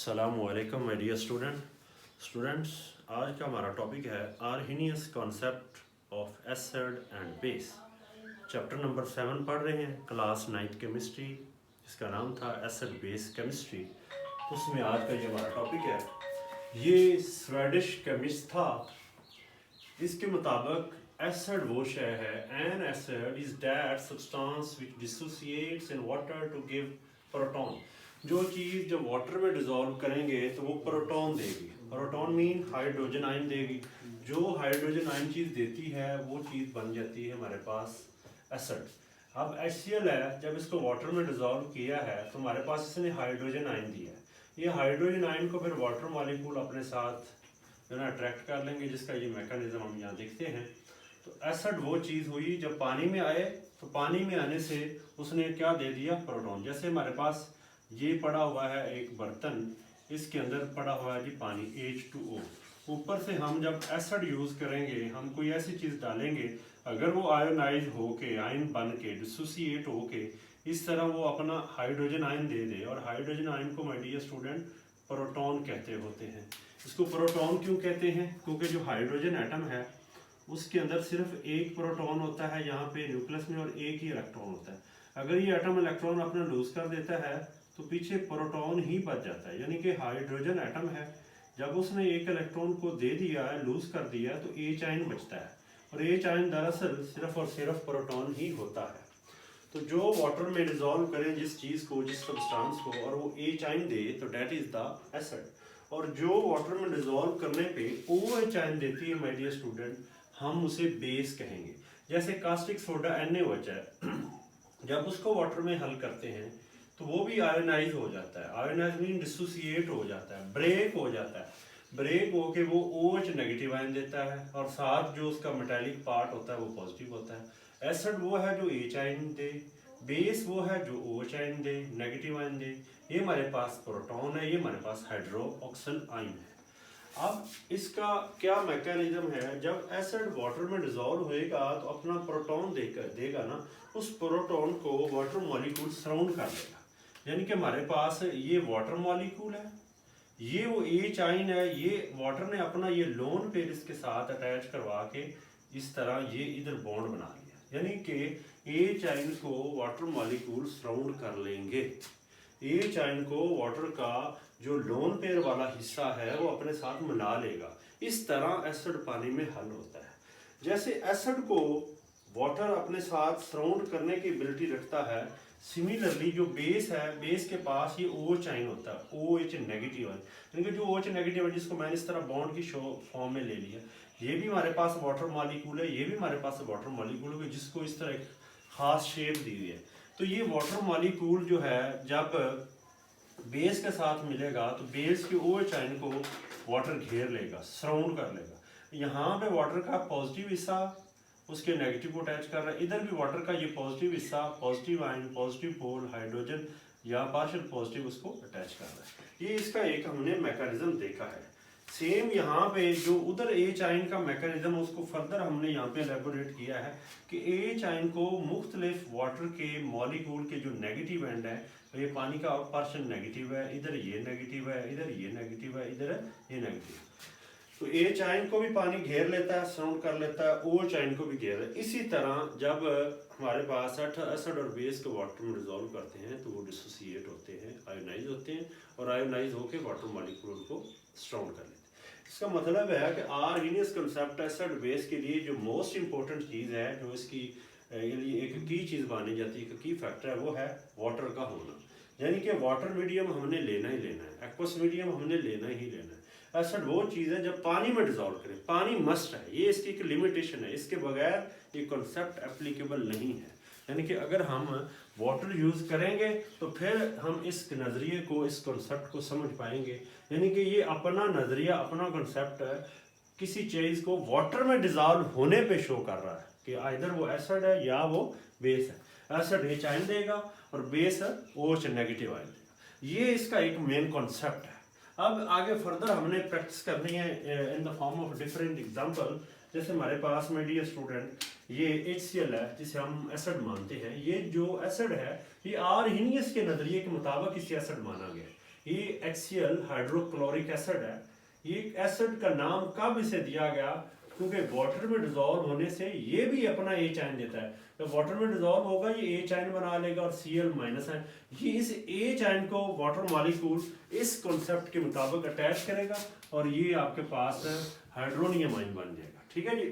अस्सलामुअलैकुम my dear students. आज का हमारा टॉपिक है Arrhenius concept of acid and base. Chapter number 7 पढ़ रहे हैं, क्लास 9 केमिस्ट्री, जिसका नाम था एसिड बेस केमिस्ट्री। तो उसमें आज का ये हमारा टॉपिक है। ये स्वीडिश केमिस्ट था। इसके मुताबिक एसिड वो शय है, an acid is that substance which dissociates in water to give proton. जो चीज़ जब वाटर में डिजोल्व करेंगे तो वो प्रोटॉन देगी। प्रोटॉन मीन हाइड्रोजन आयन देगी। जो हाइड्रोजन आयन चीज़ देती है वो चीज़ बन जाती है हमारे पास एसिड। अब HCl है, जब इसको वाटर में डिजोल्व किया है तो हमारे पास इसने हाइड्रोजन आयन दिया है। ये हाइड्रोजन आयन को फिर वाटर मॉलिक्यूल अपने साथ जो है अट्रैक्ट कर लेंगे, जिसका ये मैकेनिज्म हम यहाँ देखते हैं। तो एसिड वो चीज़ हुई जब पानी में आए, तो पानी में आने से उसने क्या दे दिया, प्रोटॉन। जैसे हमारे पास ये पड़ा हुआ है एक बर्तन, इसके अंदर पड़ा हुआ है जी पानी H2O। ऊपर से हम जब एसिड यूज़ करेंगे, हम कोई ऐसी चीज़ डालेंगे, अगर वो आयोनाइज होके, आयन बन के, डिसोसिएट होके इस तरह वो अपना हाइड्रोजन आयन दे दे, और हाइड्रोजन आयन को माय डियर स्टूडेंट प्रोटॉन कहते होते हैं। इसको प्रोटॉन क्यों कहते हैं? क्योंकि जो हाइड्रोजन एटम है उसके अंदर सिर्फ एक प्रोटॉन होता है यहाँ पे न्यूक्लियस में, और एक ही इलेक्ट्रॉन होता है। अगर ये एटम इलेक्ट्रॉन अपना लूज कर देता है तो पीछे प्रोटॉन ही बच जाता है। यानी कि हाइड्रोजन एटम है, जब उसने एक इलेक्ट्रॉन को दे दिया है, लूज कर दिया है, तो H आयन बचता है, और H आयन दरअसल सिर्फ और सिर्फ प्रोटॉन ही होता है। तो जो वाटर में डिजोल्व करें जिस चीज़ को, जिस सब्सटेंस को, और वो H आयन दे तो डेट इज द एसिड। और जो वाटर में डिजोल्व करने पे OH आयन देती है माय डियर स्टूडेंट, हम उसे बेस कहेंगे। जैसे कास्टिक सोडा NaOH है, जब उसको वाटर में हल करते हैं तो वो भी आयोनाइज हो जाता है। आयोनाइज मीन डिसोसिएट हो जाता है, ब्रेक हो जाता है। ब्रेक होके वो OH नेगेटिव आयन देता है, और साथ जो उसका मेटालिक पार्ट होता है वो पॉजिटिव होता है। एसिड वो है जो H आयन दे, बेस वो है जो OH आयन दे, नेगेटिव आयन दे। ये हमारे पास प्रोटॉन है, ये हमारे पास हाइड्रोक्सिल आयन है। अब इसका क्या मैकेनिज्म है, जब एसिड वाटर में डिजोल्व होएगा तो अपना प्रोटॉन देगा ना, उस प्रोटॉन को वाटर मॉलिक्यूल सराउंड कर लेगा। यानी कि हमारे पास ये वाटर मॉलिक्यूल है, ये वो H आयन है, ये वाटर ने अपना ये लोन पेयर इसके साथ अटैच करवा के इस तरह ये इधर बॉन्ड बना लिया। यानी कि H आयन को वाटर मॉलिक्यूल सराउंड कर लेंगे। H आयन को वाटर का जो लोन पेयर वाला हिस्सा है वो अपने साथ मिला लेगा। इस तरह एसिड पानी में हल होता है। जैसे एसिड को वाटर अपने साथ सराउंड करने की एबिलिटी रखता है, सिमिलरली जो बेस है, बेस के पास ये OH आयन होता है, OH नेगेटिव आयन। यानी कि जो OH नेगेटिव है जिसको मैंने इस तरह बॉन्ड की फॉर्म में ले लिया, ये भी हमारे पास वाटर मॉलिक्यूल है, ये भी हमारे पास वाटर मॉलिक्यूल है, जिसको इस तरह एक खास शेप दी हुई है। तो ये वाटर मॉलिक्यूल जो है जब बेस के साथ मिलेगा तो बेस के OH आयन को वाटर घेर लेगा, सराउंड कर लेगा। यहाँ पे वाटर का पॉजिटिव हिस्सा उसके नेगेटिव को अटैच कर रहा है, इधर भी वाटर का ये पॉजिटिव हिस्सा, positive ion, positive pole, hydrogen या पार्शियल पॉजिटिव उसको अटैच कर रहा है। ये इसका एक हमने मैकेनिज्म देखा है। सेम यहाँ पे जो उधर H आयन का मैकेनिज्म उसको फर्दर हमने यहाँ पे एलेबोरेट किया है कि H आयन को मुख्तलिफ वाटर के मॉलिक्यूल के जो नेगेटिव एंड है, तो ये पानी का पार्शियल नेगेटिव है, इधर ये नेगेटिव है, इधर ये नेगेटिव है, इधर ये नेगेटिव। तो H आयन को भी पानी घेर लेता है, सराउंड कर लेता है, OH आयन को भी घेर लेता है। इसी तरह जब हमारे पास एसिड और बेस को वाटर में डिजोल्व करते हैं तो वो डिसोसिएट होते हैं, आयोनाइज होते हैं, और आयोनाइज होकर वाटर मॉलिक्यूल को सराउंड कर लेते हैं। इसका मतलब है कि आर्हीनियस कंसेप्ट एसिड बेस के लिए जो मोस्ट इंपॉर्टेंट चीज़ है, जो इसकी लिए एक की चीज़ मानी जाती है, एक की फैक्टर है, वो है वाटर का होना। यानी कि वाटर मीडियम हमने लेना ही लेना है, एक्वस मीडियम हमने लेना ही लेना है। एसिड वो चीज़ है जब पानी में डिजोल्व करें, पानी मस्ट है, ये इसकी एक लिमिटेशन है, इसके बगैर ये कॉन्सेप्ट एप्लीकेबल नहीं है। यानी कि अगर हम वाटर यूज़ करेंगे तो फिर हम इस नज़रिए को, इस कॉन्सेप्ट को समझ पाएंगे। यानी कि ये अपना नज़रिया, अपना कॉन्सेप्ट किसी चीज़ को वाटर में डिजोल्व होने पे शो कर रहा है कि आइदर वो एसिड है या वो बेस है। एसिड H आयन देगा और बेस OH नेगेटिव आयन देगा। ये इसका एक मेन कॉन्सेप्ट है। अब आगे फर्दर हमने प्रैक्टिस करनी है in the form of different example. जैसे हमारे पास में डियर स्टूडेंट ये HCl है, जिसे हम एसिड मानते हैं। ये जो एसिड है ये आर्हीनियस के नज़रिए के मुताबिक इसे एसिड माना गया है। ये HCl हाइड्रोक्लोरिक एसिड है। ये एसिड का नाम कब इसे दिया गया, क्योंकि वाटर में डिजोल्व होने से ये भी अपना H आयन देता है। जब वाटर में डिजोल्व होगा ये H आयन बना लेगा और Cl माइनस आयन, ये इस H आयन को वाटर मॉलिक्यूल इस कॉन्सेप्ट के मुताबिक अटैच करेगा और ये आपके पास हाइड्रोनियम आयन बन जाएगा। ठीक है जी।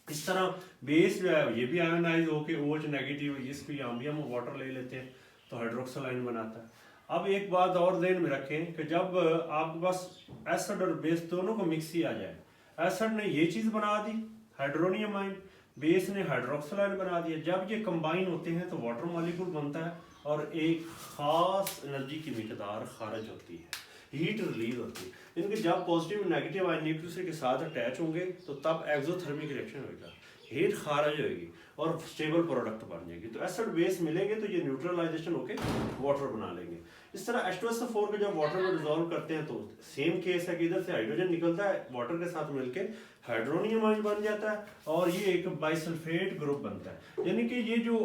इस तरह बेस जो है ये भी आयोनाइज होके OH नेगेटिव, इसको यहाँ भी हम वाटर ले लेते हैं तो हाइड्रोक्सिल आयन बनाता है। अब एक बात और ध्यान में रखें कि जब आपके पास एसिड और बेस दोनों को मिक्स ही आ जाए, एसिड ने ये चीज़ बना दी हाइड्रोनियम आयन, बेस ने हाइड्रोक्सिल आयन बना दिया, जब ये कंबाइन होते हैं तो वाटर मॉलिक्यूल बनता है और एक खास एनर्जी की मिकदार खारिज होती है, हीट रिलीज होती है। इनके जब पॉजिटिव और नेगेटिव आयन एक दूसरे के साथ अटैच होंगे तो तब एक्सोथर्मिक रिएक्शन होगा, हीट खारिज होगी और स्टेबल प्रोडक्ट बन जाएगी। तो एसिड बेस मिलेंगे तो ये न्यूट्रलाइजेशन होके वाटर बना लेंगे। इस तरह H2SO4 को जब वाटर में डिजोल्व करते हैं तो सेम केस है कि इधर से हाइड्रोजन निकलता है, वाटर के साथ मिलके हाइड्रोनियम आयन बन जाता है और ये एक बाइसल्फेट ग्रुप बनता है। यानी कि ये जो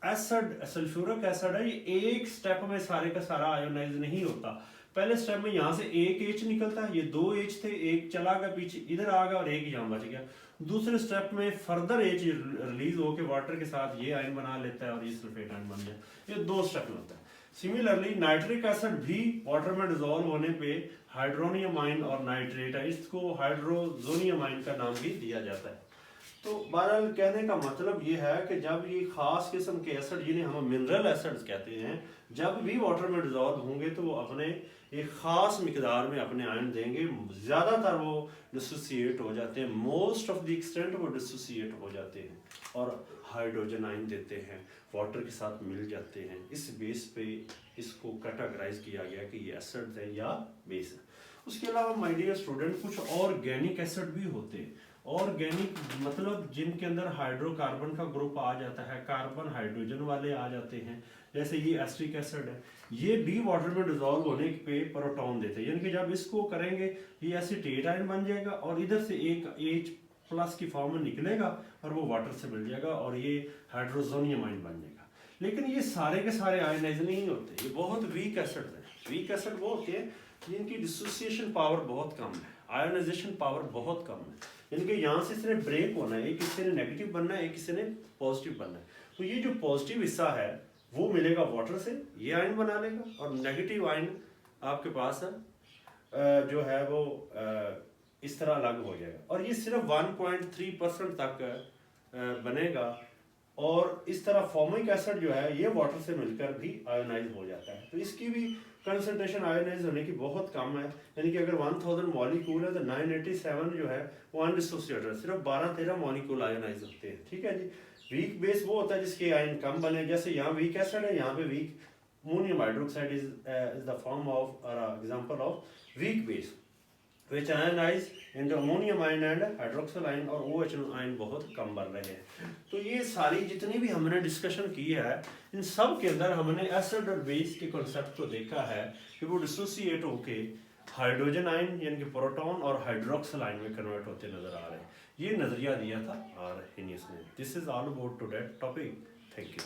एसिड सल्फ्यूरिक एसिड है ये एक स्टेप में सारे का सारा आयोनाइज नहीं होता। पहले स्टेप में यहाँ से एक H निकलता है, ये 2 H थे, एक चला गया पीछे इधर आ गया और एक यहाँ बच गया। दूसरे स्टेप में फर्दर H रिलीज होकर वाटर के साथ ये आयन बना लेता है और ये सल्फेट आयन बन जाए। ये 2 स्टेप में होता है। सिमिलरली नाइट्रिक एसिड भी वाटर में डिजोल्व होने पे हाइड्रोनियम आयन और नाइट्रेट है, इसको हाइड्रोजोनियम आयन का नाम भी दिया जाता है। तो बहरहाल कहने का मतलब ये है कि जब ये खास किस्म के एसिड जिन्हें हम मिनरल एसिड्स कहते हैं, जब भी वाटर में डिजोल्व होंगे तो वो अपने एक ख़ास मिकदार में अपने आयन देंगे। ज़्यादातर वो डिसोसिएट हो जाते हैं, मोस्ट ऑफ द एक्सटेंट वो डिसोसिएट हो जाते हैं और हाइड्रोजन आयन देते हैं, वाटर के साथ मिल जाते हैं। इस बेस पे इसको कैटेगराइज किया गया कि ये एसिड है या बेस है। उसके अलावा माय डियर स्टूडेंट कुछ ऑर्गेनिक एसिड भी होते हैं। ऑर्गेनिक मतलब जिनके अंदर हाइड्रोकार्बन का ग्रुप आ जाता है, कार्बन हाइड्रोजन वाले आ जाते हैं, जैसे ये एस्ट्रिक एसिड है, ये भी वाटर में डिजोल्व होने पे प्रोटॉन देते हैं। यानी कि जब इसको करेंगे ये एसीटेट आयन बन जाएगा और इधर से एक H+ की फॉर्म में निकलेगा और वो वाटर से मिल जाएगा और ये हाइड्रोजोनियम आयन बन जाएगा। लेकिन ये सारे के सारे आयनाइज नहीं होते, ये बहुत वीक एसिड हैं। वीक एसिड वो होते हैं जिनकी डिसोसिएशन पावर बहुत कम है, आयोनाइजेशन पावर बहुत कम है। यानी कि यहाँ से इसने ब्रेक होना है, एक हिस्से ने नेगेटिव बनना है, एक हिस्से ने पॉजिटिव बनना है। तो ये जो पॉजिटिव हिस्सा है वो मिलेगा वाटर से, ये आयन बना लेगा, और नेगेटिव आयन आपके पास जो है वो इस तरह अलग हो जाएगा और ये सिर्फ 1.3% तक बनेगा। और इस तरह फॉर्मिक एसिड जो है ये वाटर से मिलकर भी आयोनाइज हो जाता है। तो इसकी भी कंसंट्रेशन आयोनाइज होने की बहुत कम है। यानी कि अगर 1000 मॉलिक्यूल है तो 987 जो है वो अनडिसोसिएटेड, सिर्फ 12-13 मॉलिक्यूल आयोनाइज होते हैं। ठीक है जी। वीक बेस वो होता है जिसके आयन कम बने, जैसे यहाँ वीक एसिड है, यहाँ पे weak ammonium hydroxide is the form of example of weak base which ionize into ammonium ion and hydroxyl ion, और OH आयन बहुत कम बन रहे हैं। तो ये सारी जितनी भी हमने डिस्कशन की है इन सब के अंदर हमने एसिड और बेस के कॉन्सेप्ट को देखा है कि वो डिसोसिएट होके हाइड्रोजन आयन यानी कि प्रोटॉन और हाइड्रोक्सिल आयन में कन्वर्ट होते नजर आ रहे हैं। ये नजरिया दिया था आर्हेनियस ने। This is all about today topic. Thank you.